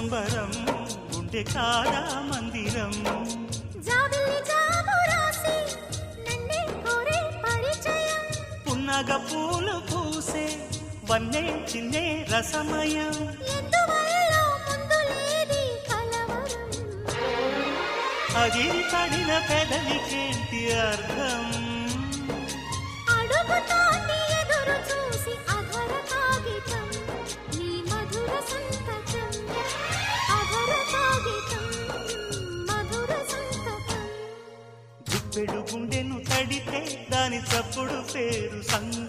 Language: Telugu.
సంబరం గుండె కాదా మందిరం జాబిల్లి జాబు రాసి నన్నే కోరే పరిచయం పున్నగ పూలు పూసే వన్నే చిన్నే రసమయం ఎందువల్ల ముందు లేది కలవరం అది పడిన పెదవికేంటి అర్థం అడుగుతోంది ఎదురు చూసి అధర కాగితం నీ మధుర సంతకం అధర కాగితం మధుర సంతకం గుప్పెడు గుండెను తడితే దాని చప్పుడు పేరు సంగ